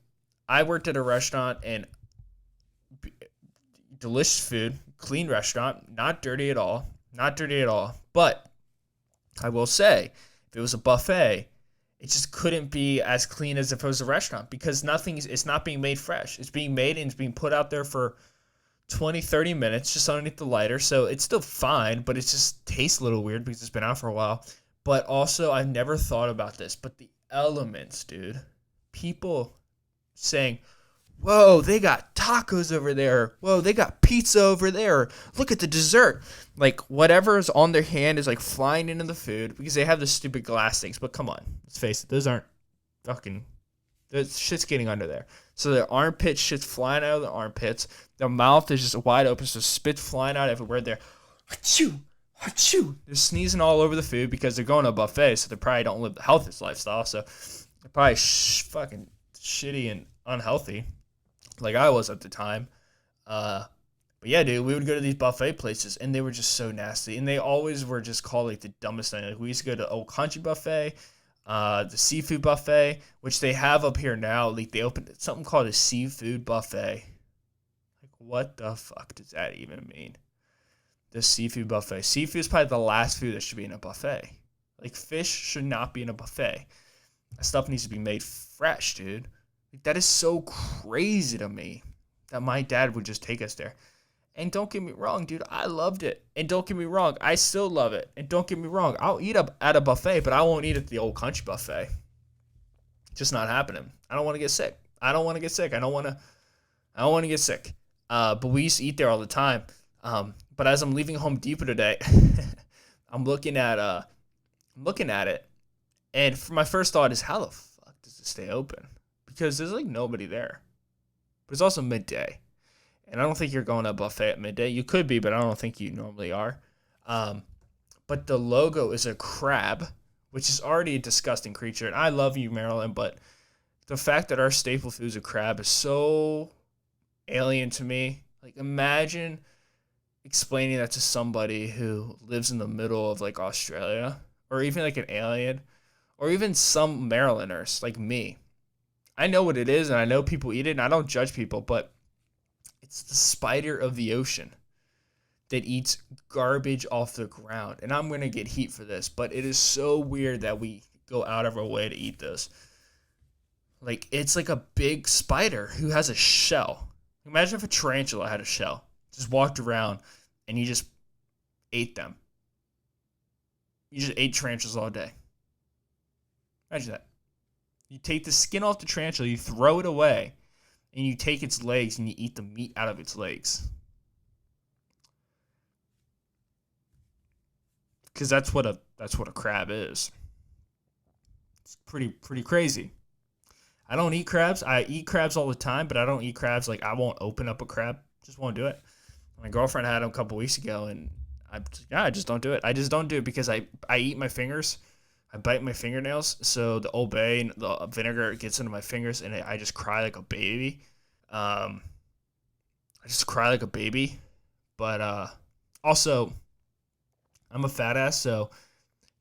I worked at a restaurant, and delicious food, clean restaurant, not dirty at all. But I will say, if it was a buffet, it just couldn't be as clean as if it was a restaurant because it's not being made fresh. It's being made and it's being put out there for 20, 30 minutes just underneath the lighter. So it's still fine, but it just tastes a little weird because it's been out for a while. But also, I've never thought about this, but the elements, dude. People saying, whoa, they got tacos over there. Whoa, they got pizza over there. Look at the dessert. Like, whatever's on their hand is, like, flying into the food because they have the stupid glass things. But come on, let's face it. Those aren't fucking... The shit's getting under there. So their armpit shit's flying out of their armpits. Their mouth is just wide open, so spit's flying out everywhere. They're... Achoo! Achoo! They're sneezing all over the food because they're going to a buffet, so they probably don't live the healthiest lifestyle. So they're probably fucking shitty and unhealthy. Like I was at the time. But yeah, dude, we would go to these buffet places, and they were just so nasty. And they always were just called, like, the dumbest thing. Like, we used to go to Old Country Buffet, the Seafood Buffet, which they have up here now. Like, they opened something called a Seafood Buffet. Like, what the fuck does that even mean? The Seafood Buffet. Seafood is probably the last food that should be in a buffet. Like, fish should not be in a buffet. That stuff needs to be made fresh, dude. Like, that is so crazy to me that my dad would just take us there. And don't get me wrong, dude, I loved it. And don't get me wrong, I still love it. And don't get me wrong, I'll eat up at a buffet, but I won't eat at the old country buffet. Just not happening. I don't want to get sick. I don't want to get sick. I don't want to get sick. But we used to eat there all the time. But as I'm leaving Home Depot today, I'm looking at it, and my first thought is, how the fuck does it stay open? Because there's like nobody there. But it's also midday, and I don't think you're going to a buffet at midday. You could be, but I don't think you normally are. But the logo is a crab, which is already a disgusting creature. And I love you, Maryland, but the fact that our staple food is a crab is so alien to me. Like, imagine explaining that to somebody who lives in the middle of like Australia, or even like an alien, or even some Marylanders like me. I know what it is, and I know people eat it, and I don't judge people, but it's the spider of the ocean that eats garbage off the ground. And I'm going to get heat for this, but it is so weird that we go out of our way to eat this. Like, it's like a big spider who has a shell. Imagine if a tarantula had a shell. Just walked around and you just ate them. You just ate tarantulas all day. Imagine that. You take the skin off the tarantula, you throw it away, and you take its legs and you eat the meat out of its legs. Because that's what a crab is. It's pretty crazy. I don't eat crabs. I eat crabs all the time, but I don't eat crabs. Like, I won't open up a crab. Just won't do it. My girlfriend had them a couple weeks ago, and I just don't do it. I just don't do it because I eat my fingers. I bite my fingernails, so the Old Bay and the vinegar gets into my fingers, and I just cry like a baby. I just cry like a baby. But also, I'm a fat ass, so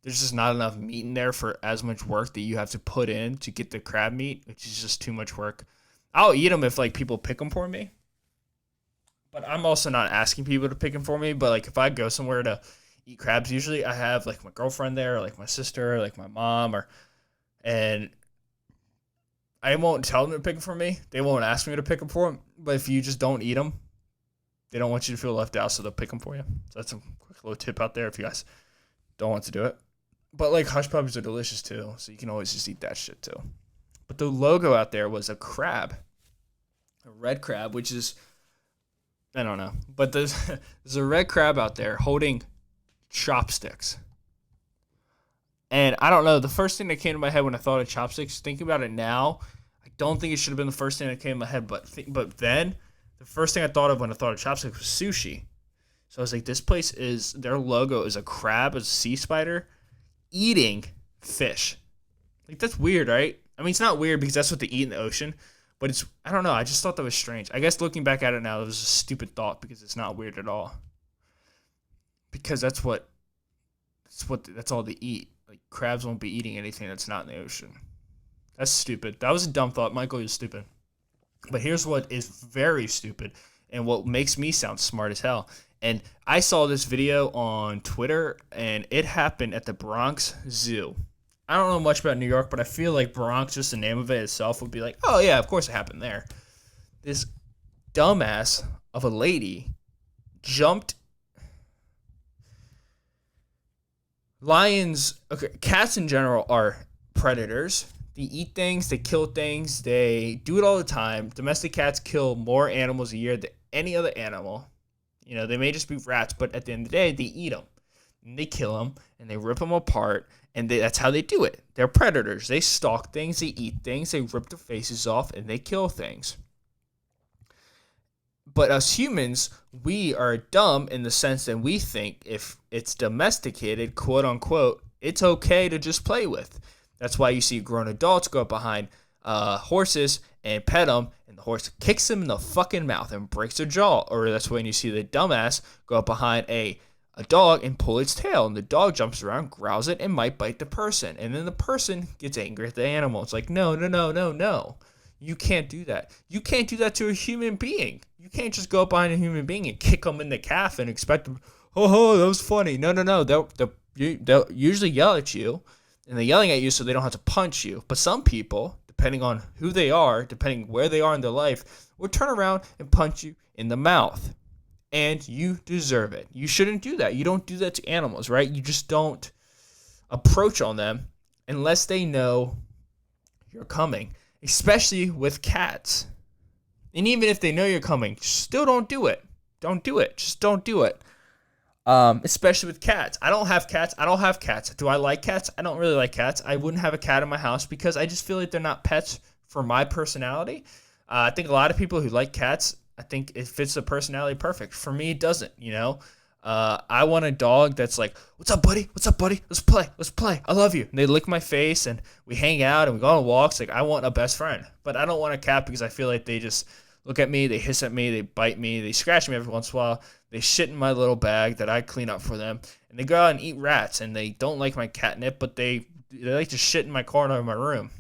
there's just not enough meat in there for as much work that you have to put in to get the crab meat, which is just too much work. I'll eat them if like people pick them for me, but I'm also not asking people to pick them for me. But like, if I go somewhere to eat crabs, usually I have like my girlfriend there, or like my sister, or like my mom, and I won't tell them to pick them for me. They won't ask me to pick them for them. But if you just don't eat them, they don't want you to feel left out, so they'll pick them for you. So that's a quick little tip out there if you guys don't want to do it. But like, hush puppies are delicious too, so you can always just eat that shit too. But the logo out there was a crab, a red crab, which is, I don't know, but there's a red crab out there holding chopsticks. And I don't know, the first thing that came to my head when I thought of chopsticks, thinking about it now, I don't think it should have been the first thing that came to my head, but then the first thing I thought of when I thought of chopsticks was sushi. So I was like, this place is, their logo is a crab, a sea spider, eating fish. Like, that's weird, right? I mean, it's not weird because that's what they eat in the ocean, but it's, I don't know, I just thought that was strange. I guess looking back at it now, it was a stupid thought because it's not weird at all. Because that's all they eat. Like, crabs won't be eating anything that's not in the ocean. That's stupid. That was a dumb thought. Michael, you're stupid. But here's what is very stupid and what makes me sound smart as hell. And I saw this video on Twitter, and it happened at the Bronx Zoo. I don't know much about New York, but I feel like Bronx, just the name of it itself, would be like, oh yeah, of course it happened there. This dumbass of a lady jumped. Lions, okay, cats in general are predators. They eat things, they kill things, they do it all the time. Domestic cats kill more animals a year than any other animal. You know, they may just be rats, but at the end of the day, they eat them. And they kill them, and they rip them apart, and that's how they do it. They're predators. They stalk things, they eat things, they rip their faces off, and they kill things. But us humans, we are dumb in the sense that we think if it's domesticated, quote unquote, it's okay to just play with. That's why you see grown adults go up behind horses and pet them, and the horse kicks them in the fucking mouth and breaks their jaw. Or that's when you see the dumbass go up behind a dog and pull its tail, and the dog jumps around, growls it, and might bite the person. And then the person gets angry at the animal. It's like, no. You can't do that. You can't do that to a human being. You can't just go up behind a human being and kick them in the calf and expect them, oh, that was funny. No. They'll usually yell at you. and they're yelling at you so they don't have to punch you. But some people, depending on who they are, depending where they are in their life, will turn around and punch you in the mouth. And you deserve it. You shouldn't do that. You don't do that to animals, right? You just don't approach on them unless they know you're coming, especially with cats. And even if they know you're coming, still don't do it. Don't do it. Just don't do it. Especially with cats. I don't have cats. Do I like cats? I don't really like cats. I wouldn't have a cat in my house because I just feel like they're not pets for my personality. I think a lot of people who like cats, I think it fits the personality perfect. For me, it doesn't, I want a dog that's like, what's up, buddy? What's up, buddy? Let's play. I love you. And they lick my face and we hang out and we go on walks. Like, I want a best friend. But I don't want a cat because I feel like they just look at me, they hiss at me, they bite me, they scratch me every once in a while. They shit in my little bag that I clean up for them. And they go out and eat rats. And they don't like my catnip, but they like to shit in my corner of my room.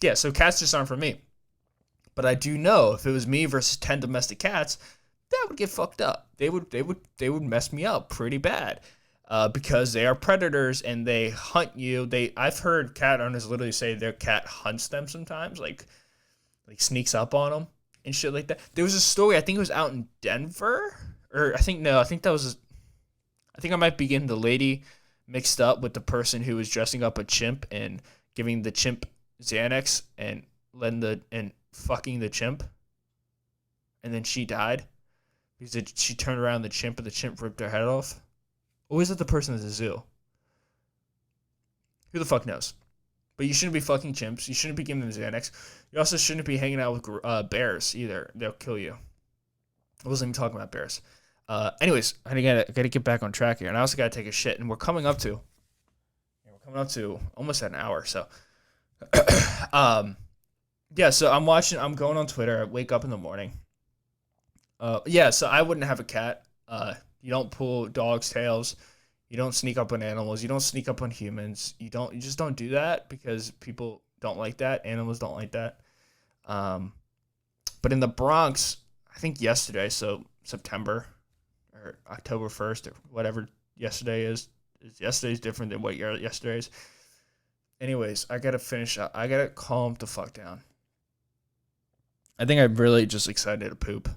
Yeah, so cats just aren't for me. But I do know if it was me versus 10 domestic cats, that would get fucked up. They would mess me up pretty bad, because they are predators and they hunt you. I've heard cat owners literally say their cat hunts them sometimes, like sneaks up on them and shit like that. There was a story, I think it was out in Denver, or I think I might be getting the lady mixed up with the person who was dressing up a chimp and giving the chimp Xanax and fucking the chimp, and then she died because she turned around the chimp and the chimp ripped her head off. Or was it the person at the zoo? Who the fuck knows? But you shouldn't be fucking chimps. You shouldn't be giving them Xanax. You also shouldn't be hanging out with bears either. They'll kill you. I wasn't even talking about bears. Anyways, I gotta get back on track here, and I also gotta take a shit. And we're coming up to almost an hour. So, yeah. So I'm going on Twitter. I wake up in the morning. So I wouldn't have a cat. You don't pull dogs' tails. You don't sneak up on animals. You don't sneak up on humans. You just don't do that because people don't like that. Animals don't like that. But in the Bronx, I think yesterday, so September or October 1st or whatever yesterday is yesterday's different than what yesterday is. Anyways, I gotta finish up. I gotta calm the fuck down. I think I'm really just excited to poop.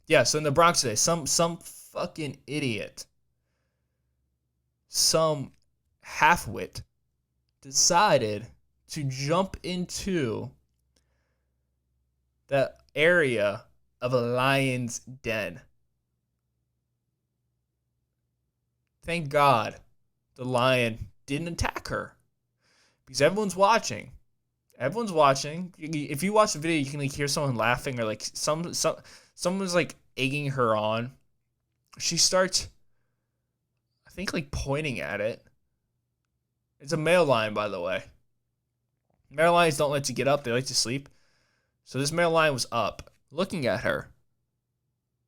Yeah, so in the Bronx today, some fucking idiot, some halfwit decided to jump into the area of a lion's den. Thank God the lion didn't attack her because everyone's watching. Everyone's watching. If you watch the video, you can hear someone laughing or someone's egging her on. She starts, I think, pointing at it. It's a male lion, by the way. Male lions don't like to get up; they like to sleep. So this male lion was up, looking at her.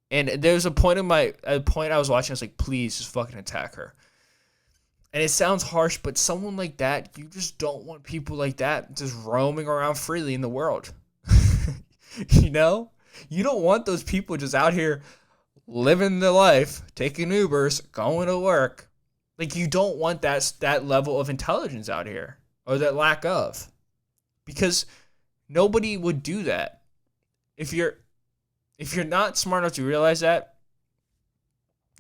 And there was a point I was watching. I was like, please, just fucking attack her. And it sounds harsh, but someone like that, you just don't want people like that just roaming around freely in the world. You don't want those people just out here living their life, taking Ubers, going to work. You don't want that level of intelligence out here, or that lack of, because nobody would do that. If you're not smart enough to realize that,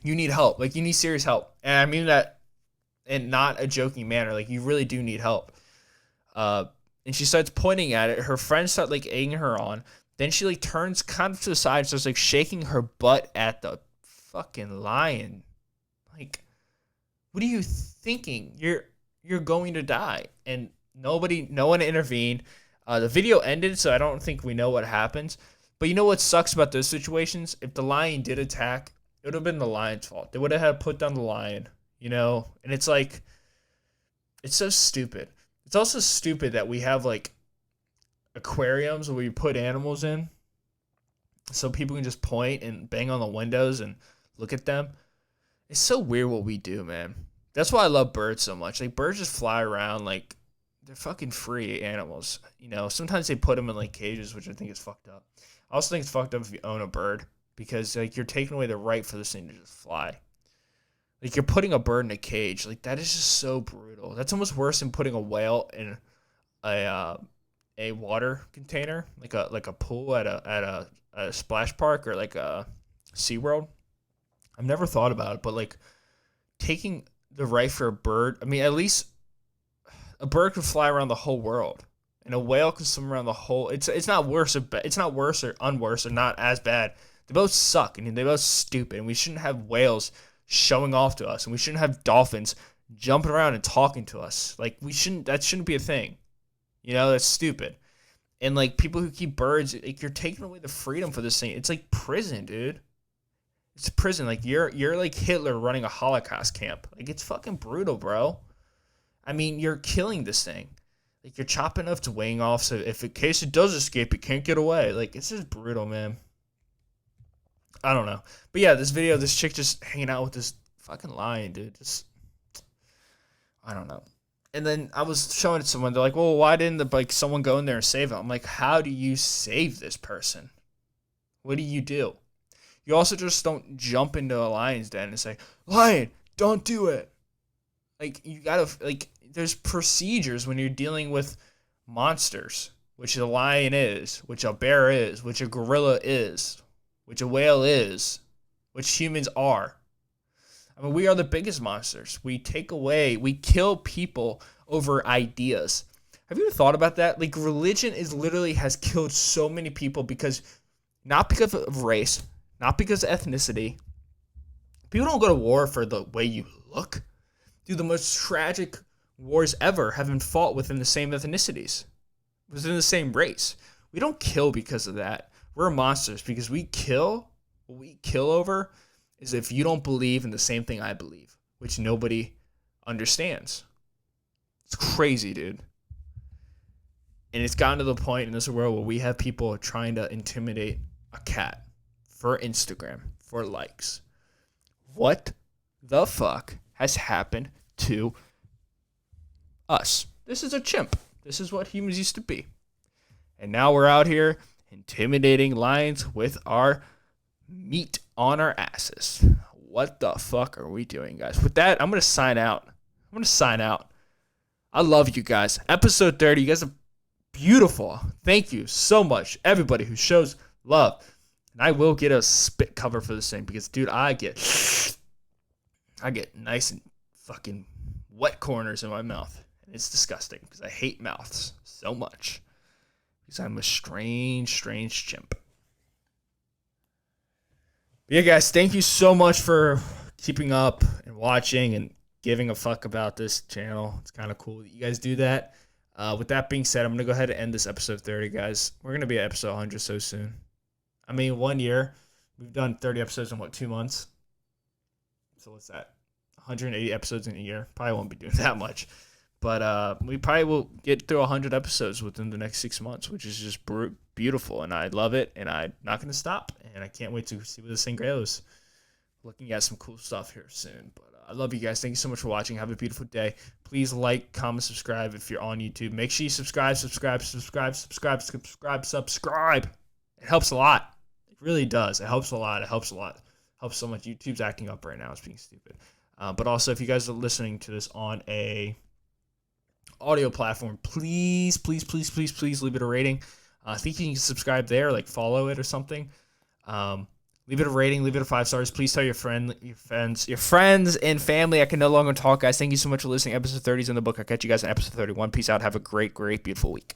you need help. You need serious help, and I mean that in not a joking manner. You really do need help. And she starts pointing at it. Her friends start egging her on. Then she turns kind of to the side and starts shaking her butt at the fucking lion. What are you thinking? You're going to die. And no one intervened. The video ended, so I don't think we know what happens. But you know what sucks about those situations? If the lion did attack, it would have been the lion's fault. They would have had to put down the lion. And it's it's so stupid. It's also stupid that we have aquariums where we put animals in so people can just point and bang on the windows and look at them. It's so weird what we do, man. That's why I love birds so much. Birds just fly around they're fucking free animals. Sometimes they put them in cages, which I think is fucked up. I also think it's fucked up if you own a bird because you're taking away the right for this thing to just fly. Like, you're putting a bird in a cage. Like, that is just so brutal. That's almost worse than putting a whale in a water container, like a pool at a splash park or like a SeaWorld. I've never thought about it, but like taking the right for a bird. I mean, at least a bird could fly around the whole world, and a whale can swim around the whole. It's not worse. It's not worse or unworse or not as bad. They both suck, and they both stupid. And we shouldn't have whales showing off to us, and we shouldn't have dolphins jumping around and talking to us. Like, we shouldn't. That shouldn't be a thing. You know, that's stupid. And like, people who keep birds, like, you're taking away the freedom for this thing. It's like prison, dude. It's prison. Like, you're like Hitler running a Holocaust camp. Like, it's fucking brutal, bro. I mean, you're killing this thing. Like, you're chopping up its wing off, so if in case it does escape, it can't get away. Like, it's just brutal, man. I don't know. But yeah, this video, this chick just hanging out with this fucking lion, dude. Just, I don't know. And then I was showing it to someone. They're like, well, why didn't someone go in there and save him? I'm like, how do you save this person? What do you do? You also just don't jump into a lion's den and say, lion, don't do it. Like, you gotta, like, there's procedures when you're dealing with monsters, which a lion is, which a bear is, which a gorilla is, which a whale is, which humans are. I mean, we are the biggest monsters. We kill people over ideas. Have you ever thought about that? Like, religion literally has killed so many people not because of race, not because of ethnicity. People don't go to war for the way you look. Dude, the most tragic wars ever have been fought within the same ethnicities, within the same race. We don't kill because of that. We're monsters because what we kill over is if you don't believe in the same thing I believe, which nobody understands. It's crazy, dude. And it's gotten to the point in this world where we have people trying to intimidate a cat for Instagram, for likes. What the fuck has happened to us? This is a chimp. This is what humans used to be. And now we're out here intimidating lions with our meat on our asses. What the fuck are we doing, guys? With that, I'm going to sign out. I love you guys. Episode 30. You guys are beautiful. Thank you so much, everybody who shows love. And I will get a spit cover for this thing because, dude, I get nice and fucking wet corners in my mouth. And it's disgusting because I hate mouths so much. Because I'm a strange chimp. But yeah, guys, thank you so much for keeping up and watching and giving a fuck about this channel. It's kind of cool that you guys do that. With that being said, I'm going to go ahead and end this episode 30, guys. We're going to be at episode 100 so soon. I mean, 1 year. We've done 30 episodes in, 2 months? So what's that? 180 episodes in a year. Probably won't be doing that much. But we probably will get through 100 episodes within the next 6 months, which is just beautiful. And I love it, and I'm not going to stop. And I can't wait to see where this thing goes. Looking at some cool stuff here soon. But I love you guys. Thank you so much for watching. Have a beautiful day. Please like, comment, subscribe if you're on YouTube. Make sure you subscribe. It helps a lot. It really does. It helps a lot. Helps so much. YouTube's acting up right now. It's being stupid. But also, if you guys are listening to this on a audio platform, please leave it a rating. I think you can subscribe there, like follow it or something. Leave it a rating, leave it a 5 stars. Please tell your friends and family. I can no longer talk, guys. Thank you so much for listening. Episode 30 is in the book. I'll catch you guys in episode 31. Peace out. Have a great, beautiful week.